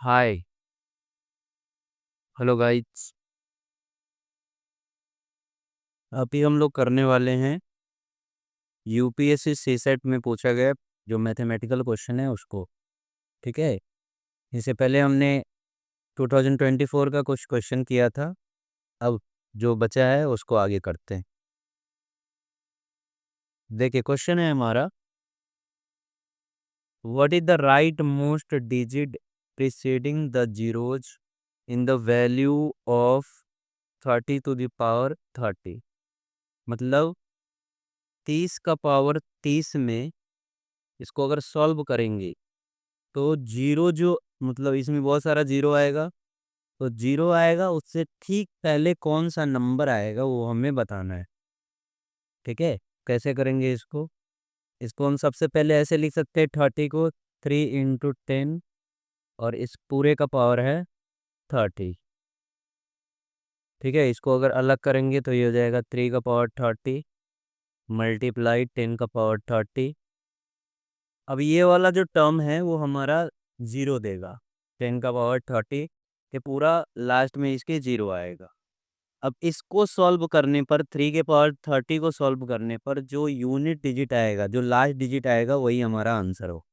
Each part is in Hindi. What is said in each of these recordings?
हाय। Hello guys. अभी हम लोग करने वाले हैं यूपीएससी सीसेट में पूछा गया जो मैथमेटिकल क्वेश्चन है उसको। ठीक है। इससे पहले हमने 2024 का कुछ क्वेश्चन किया था। अब जो बचा है उसको आगे करते हैं। देखिए क्वेश्चन है हमारा, what is the right most digit preceding the zeros in the value of 30⁻30। मतलब 30 का पावर 30 में इसको अगर सॉल्व करेंगे तो जीरो जो मतलब इसमें बहुत सारा जीरो आएगा, तो जीरो आएगा उससे ठीक पहले कौन सा नंबर आएगा वो हमें बताना है। ठीक है। कैसे करेंगे इसको? इसको हम सबसे पहले ऐसे लिख सकते हैं, 30 को 3 × 10 और इस पूरे का पावर है 30। ठीक है। इसको अगर अलग करेंगे तो ये हो जाएगा 3 का पावर 30 मल्टीप्लाई 10 का पावर 30। अब ये वाला जो टर्म है वो हमारा जीरो देगा। 10 का पावर 30 के पूरा लास्ट में इसके जीरो आएगा। अब इसको सॉल्व करने पर 3 के पावर 30 को सॉल्व करने पर जो यूनिट डिजिट आएगा, जो लास्ट डिजिट आएगा वही हमारा आंसर हो।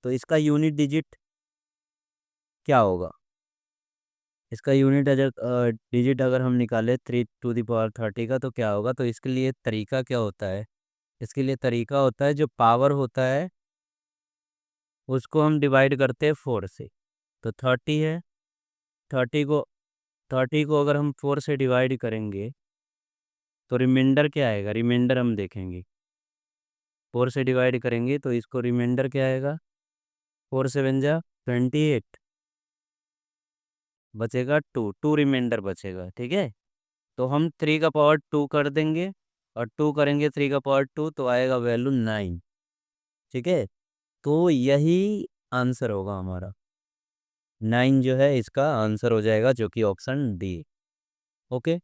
तो इसका यूनिट डिजिट क्या होगा? इसका यूनिट डिजिट अगर हम निकाले 3 टू द पावर 30 का तो क्या होगा? तो इसके लिए तरीका क्या होता है? इसके लिए तरीका होता है, जो पावर होता है उसको हम डिवाइड करते हैं 4 से। तो 30 है, 30 को 30 को अगर हम 4 से डिवाइड करेंगे तो रिमाइंडर क्या आएगा? रिमाइंडर हम देखेंगे। 4 से डिवाइड करेंगे तो इसको रिमाइंडर क्या आएगा? 4 7 जा 28, बचेगा 2, 2 रिमाइंडर बचेगा। ठीक है। तो हम 3 का पावर 2 कर देंगे और 2 करेंगे 3 का पावर 2 तो आएगा वैल्यू 9। ठीक है। तो यही आंसर होगा हमारा। 9 जो है इसका आंसर हो जाएगा, जो कि option D. Okay.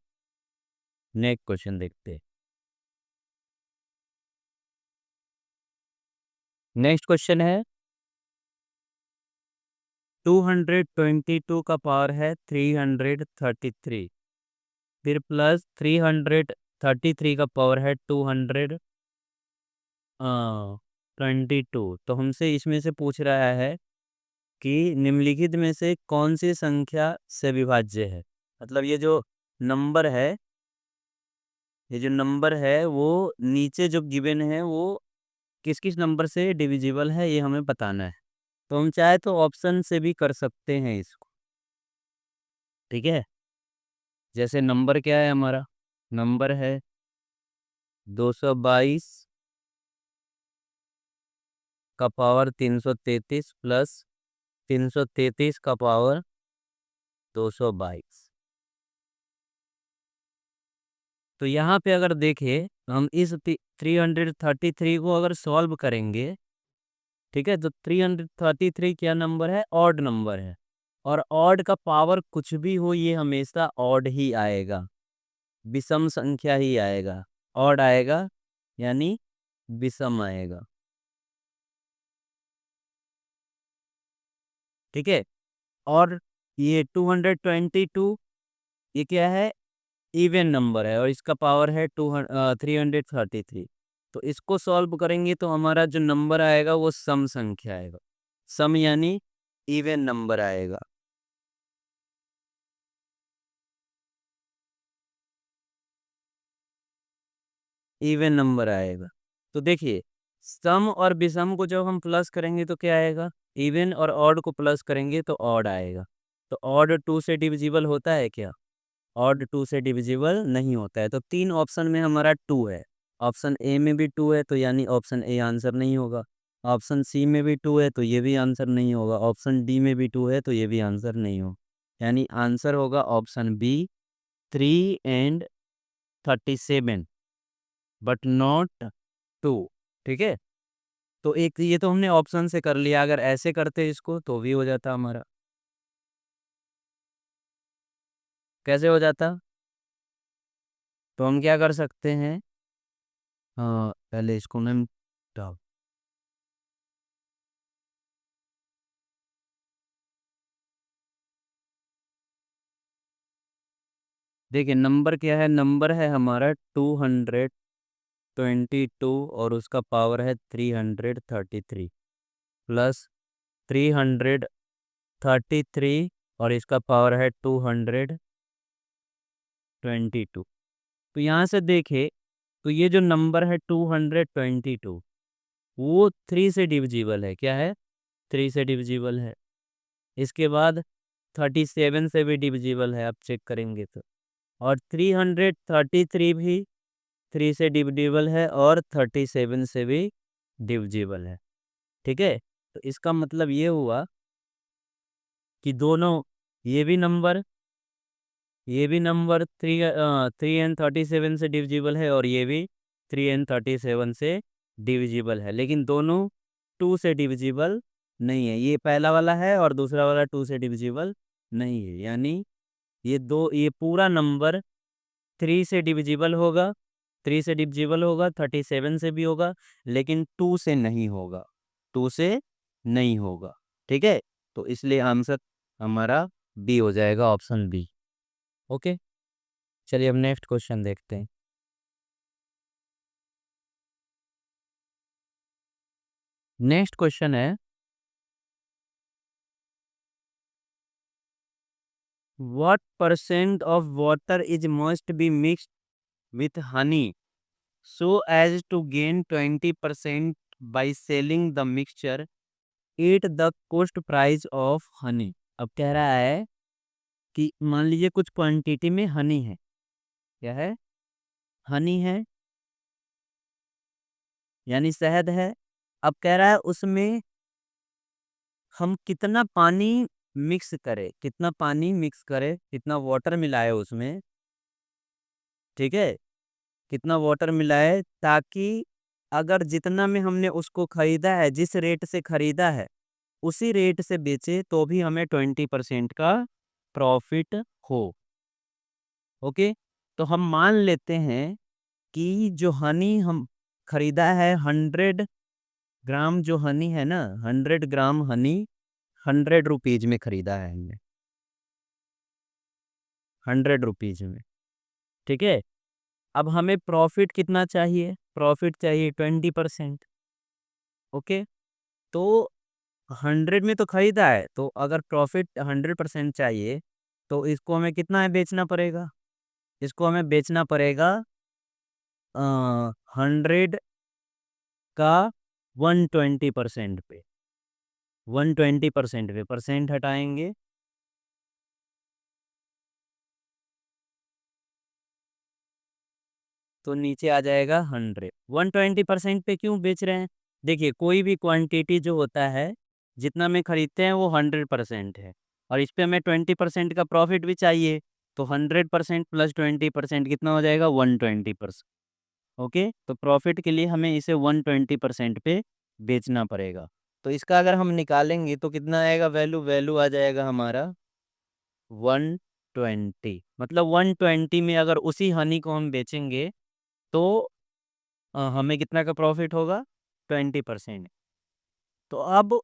Next question देखते हैं। नेक्स्ट क्वेश्चन है, 222 का पावर है 333, फिर प्लस 333 का पावर है 222। तो हमसे इसमें से पूछ रहा है कि निम्नलिखित में से कौन सी संख्या से विभाज्य है। मतलब ये जो नंबर है वो नीचे जो गिवन है वो किस किस नंबर से डिविजिबल है, ये हमें बताना है। तो हम चाहे तो ऑप्शन से भी कर सकते हैं इसको। ठीक है। जैसे नंबर क्या है हमारा? नंबर है 222 का पावर 333 प्लस 333 का पावर 222। तो यहाँ पे अगर देखें तो हम इस 333 को अगर सॉल्व करेंगे, ठीक है, तो 333 क्या नंबर है? ऑड नंबर है। और ऑड का पावर कुछ भी हो ये हमेशा ऑड ही आएगा, विषम संख्या ही आएगा। ऑड आएगा यानी विषम आएगा। ठीक है। और ये 222 ये क्या है? इवन नंबर है और इसका पावर है 333। तो इसको सॉल्व करेंगे तो हमारा जो नंबर आएगा वो सम संख्या आएगा। सम यानी इवन नंबर आएगा। इवन नंबर आएगा। तो देखिए, सम और विषम को जब हम प्लस करेंगे तो क्या आएगा? इवन। और ऑड को प्लस करेंगे तो ऑड आएगा। तो ऑड 2 से डिविजिबल होता है क्या? ऑड 2 से डिविजिबल नहीं होता है। तो 3 ऑप्शन में हमारा 2 है। ऑप्शन ए में भी 2 है तो यानी ऑप्शन ए आंसर नहीं होगा। ऑप्शन सी में भी 2 है तो ये भी आंसर नहीं होगा। ऑप्शन डी में भी 2 है तो ये भी आंसर नहीं होगा। यानी आंसर होगा option B, 3 and 37, but not 2। ठीक है। तो एक ये तो हमने ऑप्शन से कर लिया, अगर ऐसे करते इसको तो भी हो जाता हमारा। कैसे हो जाता? तो हम क्या कर सकते हैं, हाँ पहले इसको मैं देखिए नंबर क्या है, नंबर है हमारा 222 और उसका पावर है 333 प्लस 333 और इसका पावर है 222। तो यहाँ से देखे तो ये जो नंबर है 222 वो 3 से डिविजिबल है। क्या है? 3 से डिविजिबल है। इसके बाद 37 से भी डिविजिबल है, आप चेक करेंगे तो। और 333 भी 3 से डिविजिबल है और 37 से भी डिविजिबल है। ठीक है, तो इसका मतलब ये हुआ कि दोनों, ये भी नंबर, ये भी नंबर 3 and 37 से डिविजिबल है और ये भी 3 and 37 से डिविजिबल है, लेकिन दोनों 2 से डिविजिबल नहीं है। ये पहला वाला है और दूसरा वाला 2 से डिविजिबल नहीं है। यानी ये पूरा नंबर 3 से डिविजिबल होगा, 3 से डिविजिबल होगा, 37 से भी होगा, लेकिन 2 से नहीं होगा, 2 से नहीं होगा। ठीक है, तो इसलिए आंसर हमारा बी हो जाएगा, ऑप्शन बी। ओके, चलिए अब नेक्स्ट क्वेश्चन देखते हैं। नेक्स्ट क्वेश्चन है, what percent of water is must be mixed with Honey so as to gain 20% by selling the mixture at the cost price of honey। अब कह रहा है कि मान लीजिए कुछ क्वांटिटी में हनी है। क्या है? हनी है, यानी शहद है। अब कह रहा है उसमें हम कितना पानी मिक्स करें, कितना पानी मिक्स करें, कितना वाटर मिलाए उसमें। ठीक है, कितना वाटर मिलाए ताकि अगर जितना में हमने उसको खरीदा है, जिस रेट से खरीदा है उसी रेट से बेचे तो भी हमें 20% का प्रॉफिट हो। ओके, तो हम मान लेते हैं कि जो हनी हम खरीदा है 100 ग्राम, जो हनी है ना 100 ग्राम हनी 100 रुपीज में खरीदा है हमने, 100 रुपीज में। ठीक है, अब हमें प्रॉफिट कितना चाहिए? प्रॉफिट चाहिए 20%। ओके, तो 100 में तो खरीदा है, तो अगर प्रॉफिट 100% चाहिए तो इसको हमें कितना है बेचना पड़ेगा? इसको हमें बेचना पड़ेगा 100 का 120% पे। 120% पे परसेंट हटाएंगे तो नीचे आ जाएगा 100। 120% पे क्यों बेच रहे हैं? देखिए कोई भी क्वांटिटी जो होता है, जितना में खरीदते हैं वो 100% है, और इस पे हमें 20% का प्रॉफिट भी चाहिए। तो 100% प्लस 20% कितना हो जाएगा? 120%। ओके, तो प्रॉफिट के लिए हमें इसे 120% पे बेचना पड़ेगा। तो इसका अगर हम निकालेंगे तो कितना आएगा? वैल्यू वैल्यू आ जाएगा हमारा 120। मतलब 120 में अगर उसी हनी को हम बेचेंगे तो हमें कितना का प्रॉफिट होगा? 20%। तो अब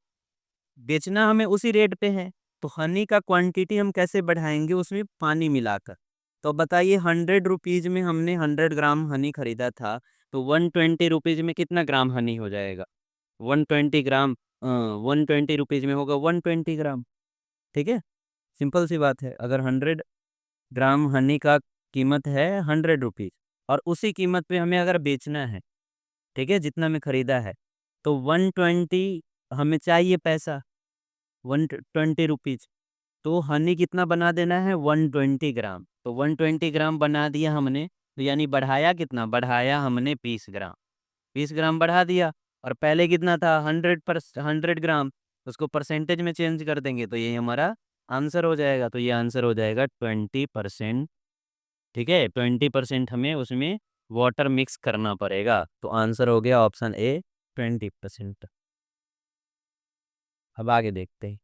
बेचना हमें उसी रेट पे है, तो हनी का क्वांटिटी हम कैसे बढ़ाएंगे? उसमें पानी मिलाकर। तो बताइए 100 रुपीज में हमने 100 ग्राम हनी खरीदा था, तो 120 रुपीज में कितना ग्राम हनी हो जाएगा? 120 ग्राम, 120 रुपीज में होगा 120 ग्राम। ठीक है, सिंपल सी बात है। अगर 100 ग्राम हनी का कीमत है 100 रुपीज और उसी कीमत पे हमें अगर बेचना है, ठीक है, जितना में खरीदा है, तो 120 हमें चाहिए पैसा, 120 रुपीज। तो हनी कितना बना देना है? 120 ग्राम। तो 120 ग्राम बना दिया हमने, तो यानी बढ़ाया कितना? बढ़ाया हमने 20 ग्राम। 20 ग्राम बढ़ा दिया, और पहले कितना था? 100 ग्राम। उसको परसेंटेज में चेंज कर देंगे तो ये हमारा आंसर हो जाएगा। तो ये आंसर हो जाएगा 20%। ठीक है, 20% हमें उसमें वाटर मिक्स करना पड़ेगा। तो आंसर हो गया ऑप्शन ए, 20%। अब आगे देखते हैं।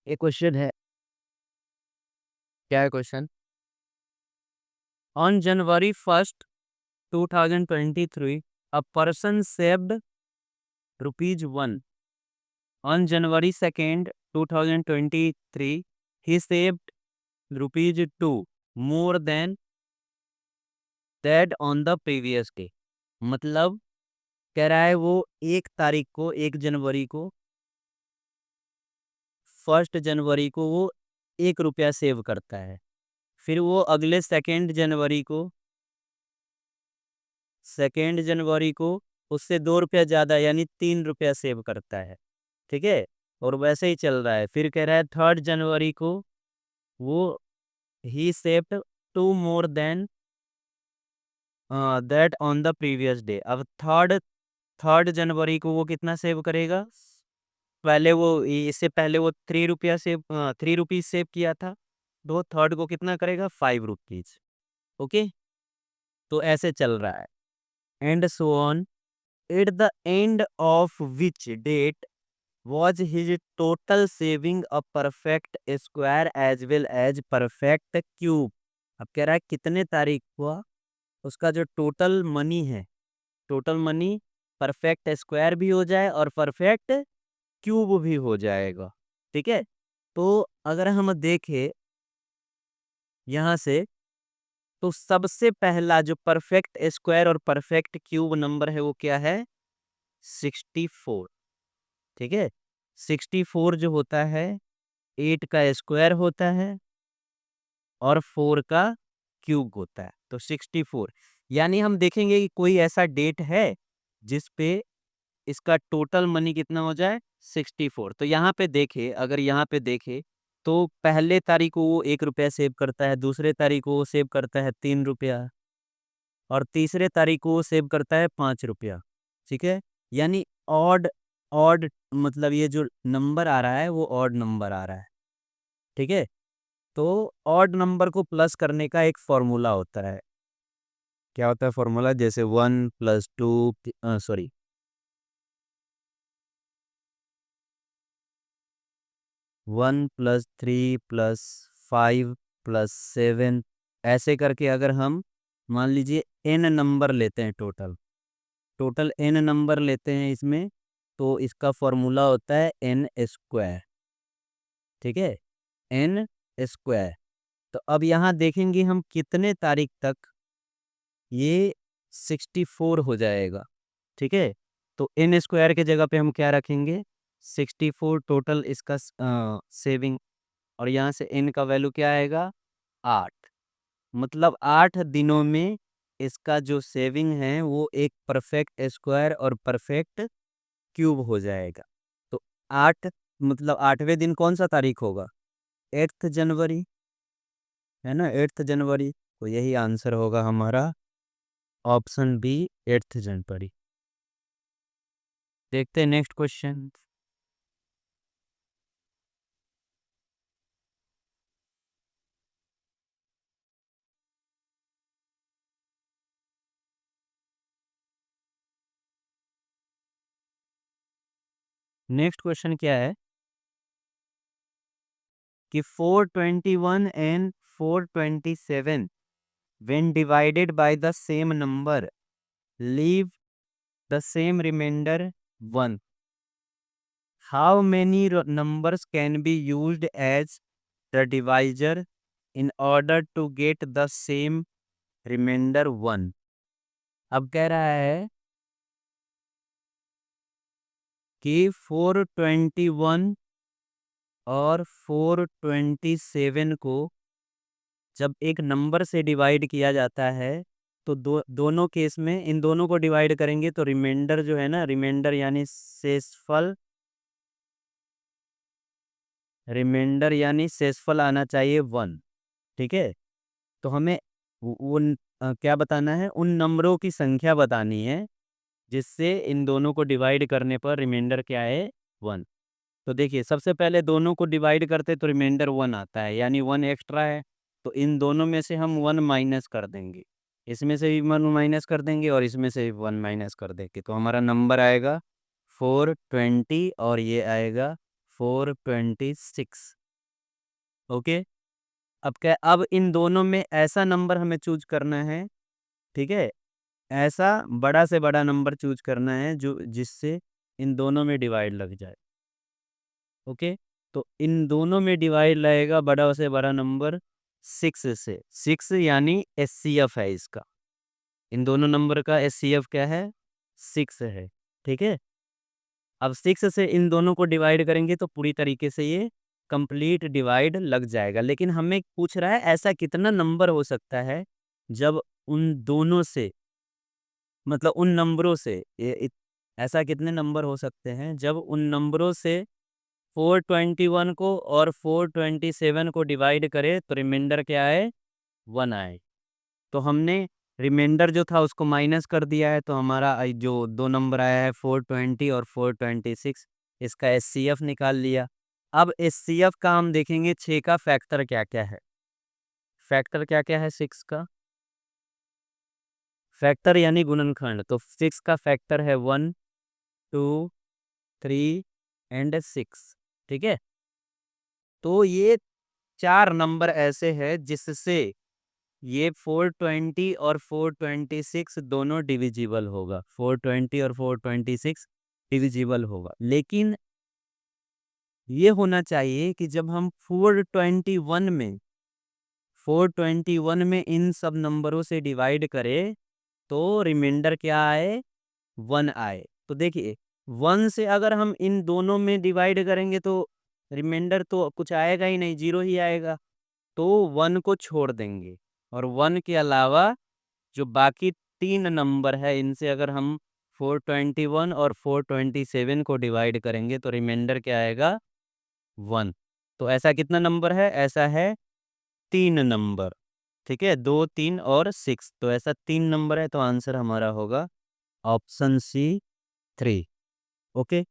एक क्वेश्चन है, क्या है question? On January 1st 2023 a person saved ₹1 On January 2nd, 2023, he saved rupees 2 more than that on the previous day. मतलब कह रहा है वो 1 तारीख को, 1 जनवरी को, 1 जनवरी को वो 1 रुपया सेव करता है। फिर वो अगले 2 जनवरी को उससे 2 रुपया ज़्यादा यानी 3 रुपया सेव करता है। ठीक है, और वैसे ही चल रहा है। फिर कह रहा है 3 जनवरी को वो ही saved 2 more than that on the previous day. अब थर्ड जनवरी को वो कितना सेव करेगा? पहले वो इससे पहले वो 3 रुपया सेव 3 रुपीज सेव किया था, तो थर्ड को कितना करेगा? 5 रुपीज। ओके, तो ऐसे चल रहा है। And so on at the end of which date was his total saving a perfect square as well as perfect cube। अब कह रहा है कितने तारीख को उसका जो टोटल मनी है, टोटल मनी परफेक्ट स्क्वायर भी हो जाए और परफेक्ट क्यूब भी हो जाएगा। ठीक है, तो अगर हम देखें यहाँ से, तो सबसे पहला जो परफेक्ट स्क्वायर और परफेक्ट क्यूब नंबर है वो क्या है? 64। ठीक है, 64 जो होता है 8 का स्क्वायर होता है और 4 का क्यूब होता है, तो 64। यानी हम देखेंगे कि कोई ऐसा डेट है जिस पे इसका टोटल मनी कितना हो जाए? 64। तो यहाँ पे देखे, अगर यहाँ पे देखे तो पहले तारीख को वो 1 रुपया सेव करता है, दूसरे तारीख को वो सेव करता है 3 रुपया, और तीसरे तारीख को वो सेव करता है 5 रुपया। ठीक है, यानी ऑड ऑड मतलब ये जो नंबर आ रहा है वो ऑड नंबर आ रहा है। ठीक है, तो ऑड नंबर को प्लस करने का एक फॉर्मूला होता है। क्या होता है फॉर्मूला? जैसे 1 + 2 सॉरी 1 + 3 + 5 + 7, ऐसे करके अगर हम मान लीजिए n नंबर लेते हैं, टोटल n नंबर लेते हैं इसमें, तो इसका फॉर्मूला होता है n स्क्वायर। ठीक है, n स्क्वायर। तो अब यहाँ देखेंगे हम कितने तारीख तक ये 64 हो जाएगा। ठीक है, तो n स्क्वायर के जगह पे हम क्या रखेंगे? 64 टोटल इसका सेविंग, और यहाँ से n का वैल्यू क्या आएगा? 8। मतलब 8 दिनों में इसका जो सेविंग है वो एक परफेक्ट स्क्वायर और परफेक्ट क्यूब हो जाएगा। तो 8 मतलब 8वें दिन कौन सा तारीख होगा? 8 जनवरी, है ना, 8 जनवरी। तो यही आंसर होगा हमारा ऑप्शन बी, 8 जनवरी। देखते हैं नेक्स्ट क्वेश्चन। नेक्स्ट क्वेश्चन क्या है कि 421 and 427 when divided by the same number leave the same remainder 1। How many numbers can be used as the divisor in order to get the same remainder 1। अब कह रहा है कि 421 और 427 को जब एक नंबर से डिवाइड किया जाता है, तो दोनों केस में इन दोनों को डिवाइड करेंगे तो रिमाइंडर जो है ना, रिमाइंडर यानी शेषफल, रिमाइंडर यानी शेषफल आना चाहिए 1। ठीक है, तो हमें उन क्या बताना है? उन नंबरों की संख्या बतानी है जिससे इन दोनों को डिवाइड करने पर रिमाइंडर क्या है? 1। तो देखिए, सबसे पहले दोनों को डिवाइड करते तो रिमाइंडर 1 आता है, यानी 1 एक्स्ट्रा है, तो इन दोनों में से हम 1 माइनस कर देंगे, इसमें से भी 1 माइनस कर देंगे और इसमें से भी 1 माइनस कर देंगे, तो हमारा नंबर आएगा 420 और ये आएगा 426। ओके, अब इन दोनों में ऐसा नंबर हमें चूज करना है। ठीक है, ऐसा बड़ा से बड़ा नंबर चूज करना है जो जिससे इन दोनों में डिवाइड लग जाए। ओके। तो इन दोनों में डिवाइड रहेगा बड़ा से बड़ा नंबर 6 से। 6 यानी एचसीएफ है इसका। इन दोनों नंबर का एचसीएफ क्या है? 6 है। ठीक है। अब 6 से इन दोनों को डिवाइड करेंगे तो पूरी तरीके से ये कंप्लीट डिवाइड लग जाएगा। लेकिन हमें पूछ रहा है ऐसा कितना नंबर हो सकता है जब उन दोनों से, मतलब उन नंबरों से ऐसा कितने नंबर हो सकते हैं जब उन नंबरों से 421 को और 427 को डिवाइड करे तो रिमाइंडर क्या आए? 1 आए। तो हमने रिमाइंडर जो था उसको माइनस कर दिया है, तो हमारा जो दो नंबर आया है 420 और 426, इसका एचसीएफ निकाल लिया। अब एचसीएफ का हम देखेंगे 6 का फैक्टर क्या क्या है। फैक्टर क्या क्या है 6 का? फैक्टर यानी गुणनखंड। तो 6 का फैक्टर है 1, 2, 3 एंड 6। ठीक है। तो ये 4 नंबर ऐसे हैं जिससे ये 420 और 426 दोनों डिविजिबल होगा। 420 और 426 डिविजिबल होगा। लेकिन ये होना चाहिए कि जब हम 421 में इन सब नंबरों से डिवाइड करें तो रिमाइंडर क्या आए? 1 आए। तो देखिए 1 से अगर हम इन दोनों में डिवाइड करेंगे तो रिमाइंडर तो कुछ आएगा ही नहीं, 0 ही आएगा। तो 1 को छोड़ देंगे और 1 के अलावा जो बाकी 3 नंबर है इनसे अगर हम 421 और 427 को डिवाइड करेंगे तो रिमाइंडर क्या आएगा? 1। तो ऐसा कितना नंबर है? ऐसा है 3 नंबर। ठीक है, 2, 3 और 6। तो ऐसा 3 नंबर है, तो आंसर हमारा होगा ऑप्शन सी 3। ओके।